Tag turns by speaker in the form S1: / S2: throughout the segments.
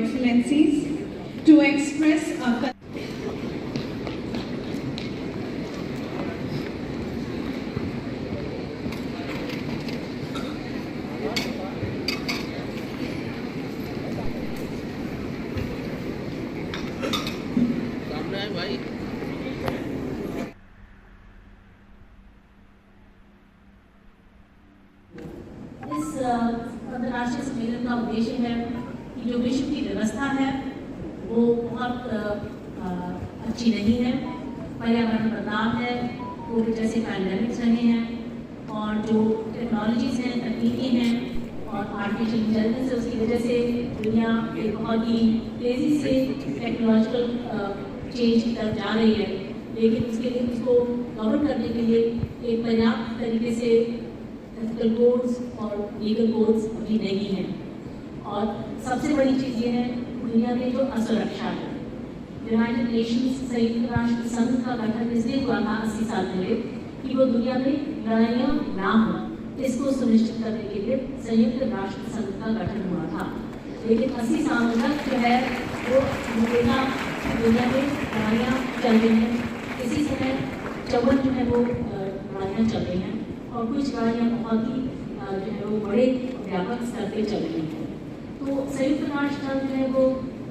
S1: Excellencies, to express our
S2: अंतर्राष्ट्रीय सम्मेलन का उद्देश्य है कि जो विश्व की व्यवस्था है वो बहुत अच्छी नहीं है। पर्यावरण बदलाव है, कोविड जैसे पैंडेमिक्स रहे हैं और जो टेक्नोलॉजीज हैं, तकनीकें हैं और आर्टिफिशियल इंटेलिजेंस है, उसकी वजह से दुनिया एक बहुत ही तेज़ी से टेक्नोलॉजिकल चेंज की तरफ जा रही है। लेकिन उसके लिए उसको कवर करने के लिए एक पर्याप्त तरीके से एथिकल कोड्स और लीगल कोड्स अभी नहीं हैं। और सबसे बड़ी चीज़ ये है दुनिया में जो असुरक्षा है। यूनाइटेड नेशंस संयुक्त राष्ट्र संघ का गठन इसलिए हुआ था 80 साल पहले कि वो दुनिया में लड़ाइयाँ ना हो, इसको सुनिश्चित करने के लिए संयुक्त राष्ट्र संघ का गठन हुआ था। लेकिन 80 साल तक जो है वो दुनिया में लड़ाइयाँ चल रही हैं। इसी समय 54 जो है वो लड़ाइयाँ चल रही हैं और कुछ लड़ाइयाँ बहुत ही जो है वो बड़े व्यापक स्तर पर चल रही हैं। तो संयुक्त राष्ट्र संघ जो है वो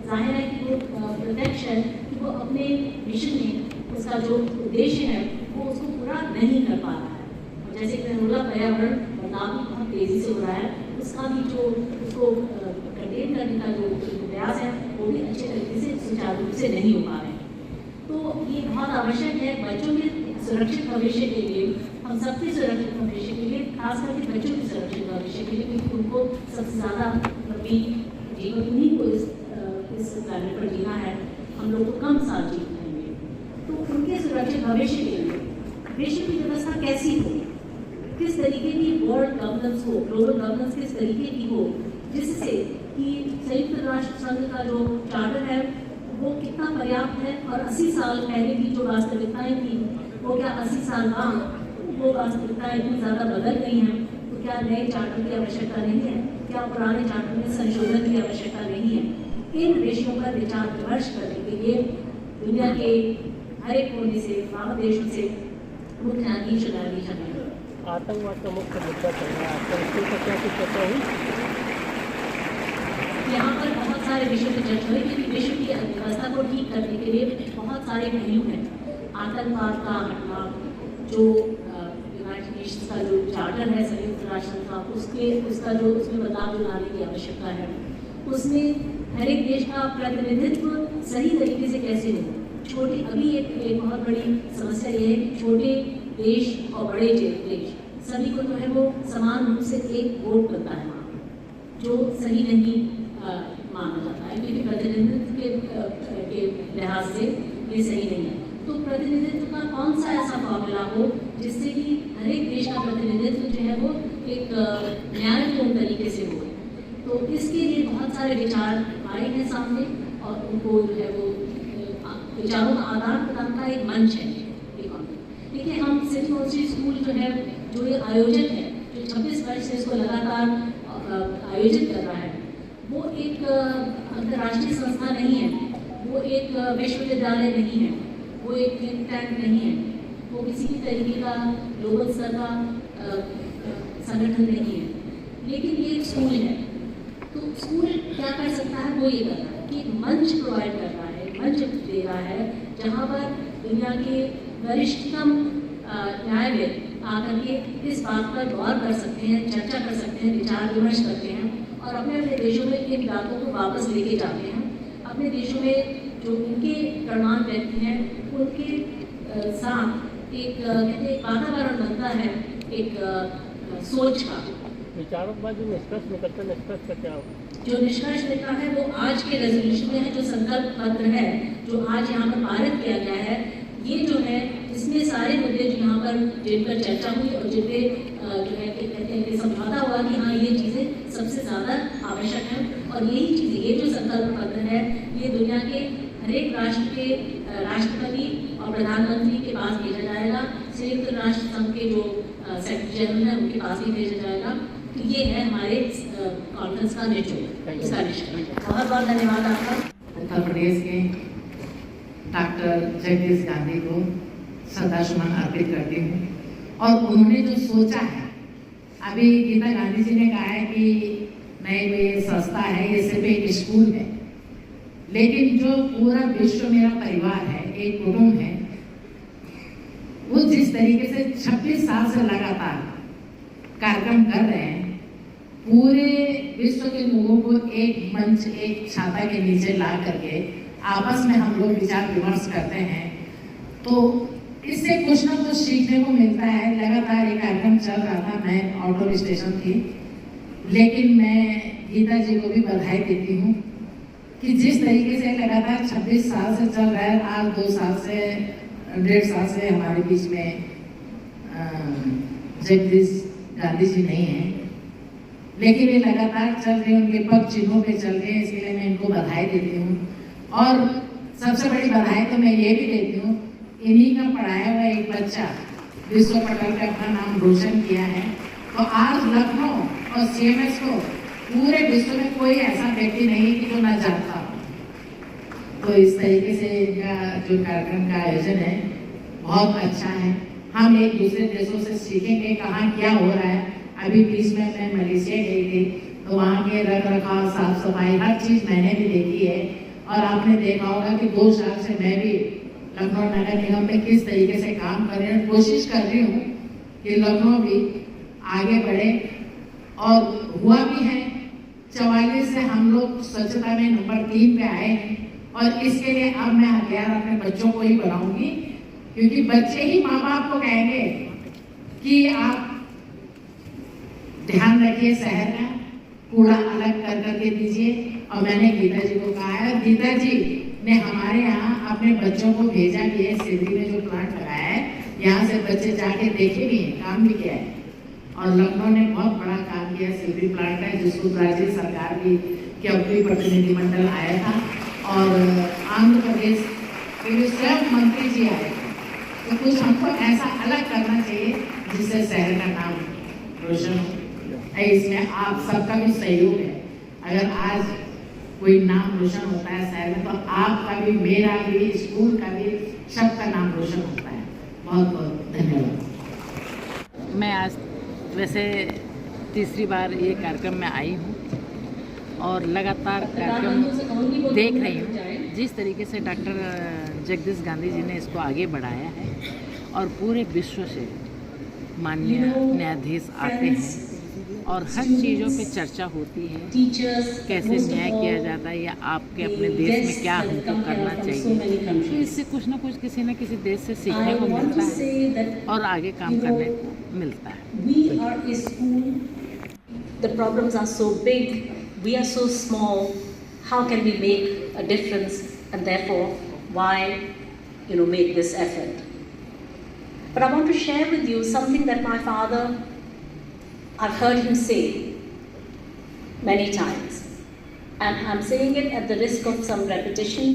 S2: जाहिर है कि वो प्रत्यक्ष है कि वो अपने मिशन में उसका जो उद्देश्य है वो उसको पूरा नहीं कर पा रहा है। और जैसे कि बोला, पर्यावरण बदलाव भी बहुत तेज़ी से हो रहा है, उसका भी जो उसको कंटेन करने का जो प्रयास है वो भी अच्छे तरीके से सुचारू रूप से नहीं हो पा रहे हैं। तो ये बहुत आवश्यक है बच्चों के सुरक्षित भविष्य के लिए, हम सबके सुरक्षित भविष्य के लिए, खास करके बच्चों के सुरक्षित भविष्य के लिए, क्योंकि उनको सबसे ज़्यादा अपनी जीवन उन्हीं को इस प्लानेट पर जीना है। हम लोग को कम साल जीना है, तो उनके सुरक्षित भविष्य के लिए विश्व की व्यवस्था कैसी हो, किस तरीके की वर्ल्ड गवर्नेंस हो, ग्लोबल गवर्नेंस किस तरीके की हो, जिससे कि संयुक्त राष्ट्र संघ का जो चार्टर है वो कितना पर्याप्त है। और 80 साल पहले की जो वास्तविकताएं थी वो क्या 80 साल बाद वो वास्तविकताएं इतनी ज़्यादा बदल गई हैं, तो क्या नए चार्टर की आवश्यकता नहीं है, क्या पुराने चार्टर में संशोधन की आवश्यकता नहीं है। इन विषयों पर विचार विमर्श करने के लिए दुनिया के हर एक कोने से, बाहर देशों से मुख्य न्यायाधीश
S3: आतंकवाद का मुख्य मुद्दा चल रहा है, इसके क्या कुछ चर्चा हुई?
S2: यहाँ पर बहुत सारे विषयों पर चर्चा हुई, क्योंकि विश्व की अर्थव्यवस्था को ठीक करने के लिए बहुत सारे पहलू हैं। आतंकवाद का हटना, जो यूनाइटेड नेशंस का जो चार्टर है संयुक्त राष्ट्र का, उसका जो उसमें बदलाव लाने की आवश्यकता है, उसमें हर एक देश का प्रतिनिधित्व सही तरीके से कैसे हो। छोटे अभी एक बहुत बड़ी समस्या ये है कि छोटे देश और बड़े देश सभी को जो है वो समान रूप से एक वोट बनता है वहाँ, जो सही नहीं माना जाता है, क्योंकि प्रतिनिधित्व के लिहाज से ये सही नहीं है। तो प्रतिनिधित्व का कौन सा ऐसा फॉर्मूला हो जिससे कि हर एक देश का प्रतिनिधित्व जो है वो एक न्यायपूर्ण तरीके से हो। तो इसके लिए बहुत सारे विचार आए हैं सामने और उनको जो है वो विचारों का आदान प्रदान का एक मंच है। देखिए, हम सिटी यूनिवर्सिटी स्कूल जो है, जो ये आयोजन है, जो 26 वर्ष से इसको लगातार आयोजित कर रहा है, वो एक अंतर्राष्ट्रीय संस्था नहीं है, वो एक विश्वविद्यालय नहीं है, वो एक थिंक टैंक नहीं है, वो किसी भी तरीके का ग्लोबल स्तर का संगठन नहीं है। लेकिन ये एक स्कूल है, तो स्कूल क्या कर सकता है, वो ये कर रहा है कि एक मंच प्रोवाइड कर रहा है, मंच दे रहा है जहाँ पर दुनिया के वरिष्ठतम न्यायविद आकर के इस बात पर गौर कर सकते हैं, चर्चा कर सकते हैं, विचार विमर्श करते हैं और अपने अपने देशों में इन बातों को वापस लेके जाते हैं। अपने देशों में जो इनके प्रमाण व्यक्ति हैं उनके साथ एक कहते एक वातावरण बनता है, एक सोच का।
S3: विचारों के बाद जो निष्कर्ष निकलता है, निष्कर्ष का क्या होगा?
S2: जो निष्कर्ष निकला है वो आज के रेजोल्यूशन में है, जो संकल्प पत्र है जो आज यहाँ पर पारित किया गया है, ये जो है इसमें सारे मुद्दे जो यहाँ पर जिन पर चर्चा हुई और जिन पे जो है कहते हैं कि समझौता हुआ कि हाँ ये चीज़ें सबसे ज़्यादा आवश्यक हैं और यही चीज़ें, ये जो संकल्प पत्र है ये दुनिया के हर एक राष्ट्र के राष्ट्रपति और प्रधानमंत्री के पास भेजा जाएगा। संयुक्त राष्ट्र संघ के जो सेक्रेटरी जनरल है उनके पास भी भेजा जाएगा तो ये है हमारे कॉन्फ्रेंस का निचोड़, इसका निष्कर्ष। बहुत बहुत धन्यवाद आपका।
S4: उत्तर प्रदेश के डॉक्टर जगदीश गांधी को श्रद्धासुमन अर्पित करती हूँ। और उन्होंने जो सोचा है, अभी गीता गांधी जी ने कहा है कि नहीं ये संस्था है, ये सिर्फ एक स्कूल है, लेकिन जो पूरा विश्व मेरा परिवार है, एक कुटुंब है, वो जिस तरीके से 26 साल से लगातार कार्यक्रम कर रहे हैं, पूरे विश्व के लोगों को एक मंच, एक छाता के नीचे ला करके आपस में हम लोग विचार विमर्श करते हैं, तो इससे कुछ ना कुछ सीखने को मिलता है। लगातार ये कार्यक्रम चल रहा था, मैं आउट ऑफ स्टेशन थी, लेकिन मैं गीता जी को भी बधाई देती हूँ कि जिस तरीके से लगातार 26 साल से चल रहा है, आज 2 साल से 1.5 साल से हमारे बीच में जगदीश गांधी जी नहीं है, लेकिन ये लगातार चल रहे हैं, उनके पग चिन्हों पे चल रहे हैं, इसके लिए मैं इनको बधाई देती हूँ। और सबसे बड़ी बधाई तो मैं ये भी देती हूँ, इन्हीं का पढ़ाया हुआ एक बच्चा विश्व पटल पे अपना नाम रोशन किया है, तो आज लखनऊ और CMS को पूरे विश्व में कोई ऐसा व्यक्ति नहीं कि जो ना जानता हो। तो इस तरीके से इनका जो कार्यक्रम का आयोजन है बहुत अच्छा है। हम एक दूसरे देशों से सीखेंगे कहाँ क्या हो रहा है। अभी बीच में मैं मलेशिया गई थी, तो वहाँ के रख रखाव, साफ सफाई, हर चीज़ मैंने भी देखी है। और आपने देखा होगा कि 2 साल से मैं भी लखनऊ नगर निगम में किस तरीके से काम कर रही हूँ, कोशिश कर रही हूँ कि लखनऊ भी आगे बढ़े, और हुआ भी है। 44 से हम लोग स्वच्छता में नंबर 3 पे आए हैं, और इसके लिए अब मैं हथियार अपने बच्चों को ही बनाऊंगी, क्योंकि बच्चे ही माँ बाप को कहेंगे कि आप ध्यान रखिए, शहर का कूड़ा अलग कर करके दीजिए। और मैंने गीता जी को कहा है, गीता जी ने हमारे यहाँ अपने बच्चों को भेजा भी है, सिद्धि में जो प्लांट लगाया है, यहाँ से बच्चे जाके देखे भी हैं, काम भी किया है। और लखनऊ ने बहुत बड़ा काम किया, सिद्धि प्लांट है, जिसको राज्य सरकार की अपनी प्रतिनिधिमंडल आया था, और आंध्र प्रदेश के भी स्वयं मंत्री जी आए थे। तो कुछ हमको ऐसा अलग करना चाहिए जिससे शहर का नाम रोशन हो। इसमें आप सबका भी सहयोग है। अगर आज कोई नाम रोशन होता है शहर में, तो आपका भी, मेरा भी, स्कूल का भी, सबका नाम रोशन होता है। बहुत बहुत धन्यवाद।
S5: मैं आज वैसे तीसरी बार ये कार्यक्रम में आई हूँ, और लगातार कार्यक्रम देख रही हूँ जिस तरीके से डॉक्टर जगदीश गांधी जी ने इसको आगे बढ़ाया है, और पूरे विश्व से माननीय न्यायाधीश आते हैं और हर चीज़ों पे चर्चा होती है, कैसे न्याय किया जाता है, या आपके अपने देश में क्या हमको करना चाहिए। तो इससे कुछ ना कुछ किसी न किसी देश से सीखने को मिलता है और आगे काम करने को मिलता है।
S6: The problems are so big, we are so small, how can we make a difference, and therefore why make this effort. But I want to share with you something that my father, I've heard him say many times, and I'm saying it at the risk of some repetition.